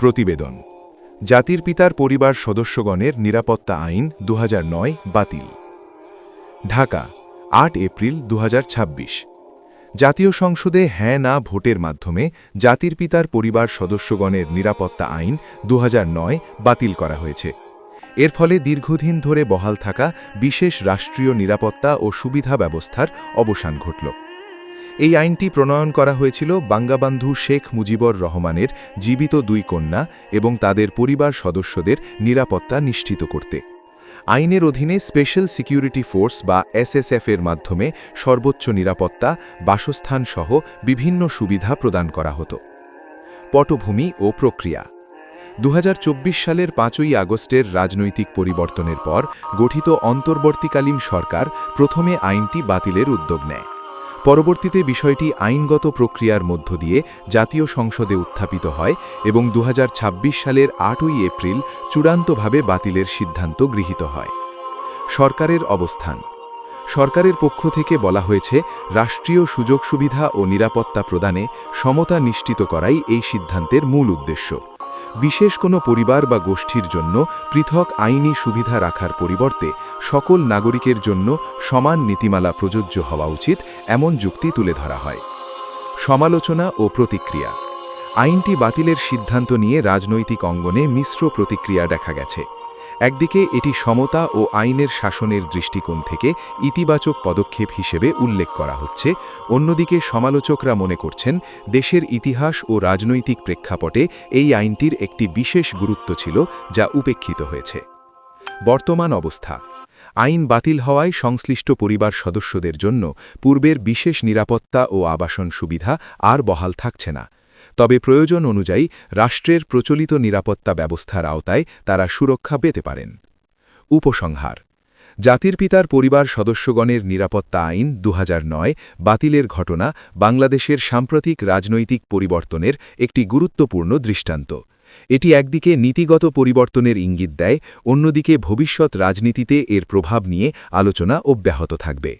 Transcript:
প্রতিবেদন জাতির পিতার পরিবার সদস্যগণের নিরাপত্তা আইন ২০০৯ বাতিল। ঢাকা ৮ এপ্রিল ২০২৬। জাতীয় সংসদে হ্যাঁ না ভোটের মাধ্যমে জাতির পিতার পরিবার সদস্যগণের নিরাপত্তা আইন ২০০৯ বাতিল করা হয়েছে। এর ফলে দীর্ঘদিন ধরে বহাল থাকা বিশেষ রাষ্ট্রীয় নিরাপত্তা ও সুবিধা ব্যবস্থার অবসান ঘটল। এই আইনটি প্রণয়ন করা হয়েছিল বঙ্গবন্ধু শেখ মুজিবুর রহমানের জীবিত ২ কন্যা এবং তাদের পরিবার সদস্যদের নিরাপত্তা নিশ্চিত করতে। আইনের অধীনে স্পেশাল সিকিউরিটি ফোর্স বা এসএসএফ এর মাধ্যমে সর্বোচ্চ নিরাপত্তা, বাসস্থান সহ বিভিন্ন সুবিধা প্রদান করা হতো। পটভূমি ও প্রক্রিয়া ২০২৪ সালের ৫ই আগস্টের রাজনৈতিক পরিবর্তনের পর গঠিত অন্তর্বর্তীকালীন সরকার প্রথমে আইনটি বাতিলের উদ্যোগ নেয়। পরবর্তীতে বিষয়টি আইনগত প্রক্রিয়ার মধ্য দিয়ে জাতীয় সংসদে উত্থাপিত হয় এবং ২০২৬ সালের ৮ই এপ্রিল চূড়ান্তভাবে বাতিলের সিদ্ধান্ত গৃহীত হয়। সরকারের অবস্থান সরকারের পক্ষ থেকে বলা হয়েছে, রাষ্ট্রীয় সুযোগ সুবিধা ও নিরাপত্তা প্রদানে সমতা নিশ্চিত করাই এই সিদ্ধান্তের মূল উদ্দেশ্য। বিশেষ কোনো পরিবার বা গোষ্ঠীর জন্য পৃথক আইনি সুবিধা রাখার পরিবর্তে সকল নাগরিকের জন্য সমান নীতিমালা প্রযোজ্য হওয়া উচিত, এমন যুক্তি তুলে ধরা হয়। সমালোচনা ও প্রতিক্রিয়া আইনটি বাতিলের সিদ্ধান্ত নিয়ে রাজনৈতিক অঙ্গনে মিশ্র প্রতিক্রিয়া দেখা গেছে। একদিকে এটি সমতা ও আইনের শাসনের দৃষ্টিকোণ থেকে ইতিবাচক পদক্ষেপ হিসেবে উল্লেখ করা হচ্ছে, অন্যদিকে সমালোচকরা মনে করছেন দেশের ইতিহাস ও রাজনৈতিক প্রেক্ষাপটে এই আইনটির একটি বিশেষ গুরুত্ব ছিল, যা উপেক্ষিত হয়েছে। বর্তমান অবস্থা আইন বাতিল হওয়ায় সংশ্লিষ্ট পরিবার সদস্যদের জন্য পূর্বের বিশেষ নিরাপত্তা ও আবাসন সুবিধা আর বহাল থাকছে না। তবে প্রয়োজন অনুযায়ী রাষ্ট্রের প্রচলিত নিরাপত্তা ব্যবস্থার আওতায় তারা সুরক্ষা পেতে পারেন। উপসংহার জাতির পিতার পরিবার সদস্যগণের নিরাপত্তা আইন ২০০৯ বাতিলের ঘটনা বাংলাদেশের সাম্প্রতিক রাজনৈতিক পরিবর্তনের একটি গুরুত্বপূর্ণ দৃষ্টান্ত। এটি একদিকে নীতিগত পরিবর্তনের ইঙ্গিত দেয়, অন্যদিকে ভবিষ্যৎ রাজনীতিতে এর প্রভাব নিয়ে আলোচনা অব্যাহত থাকবে।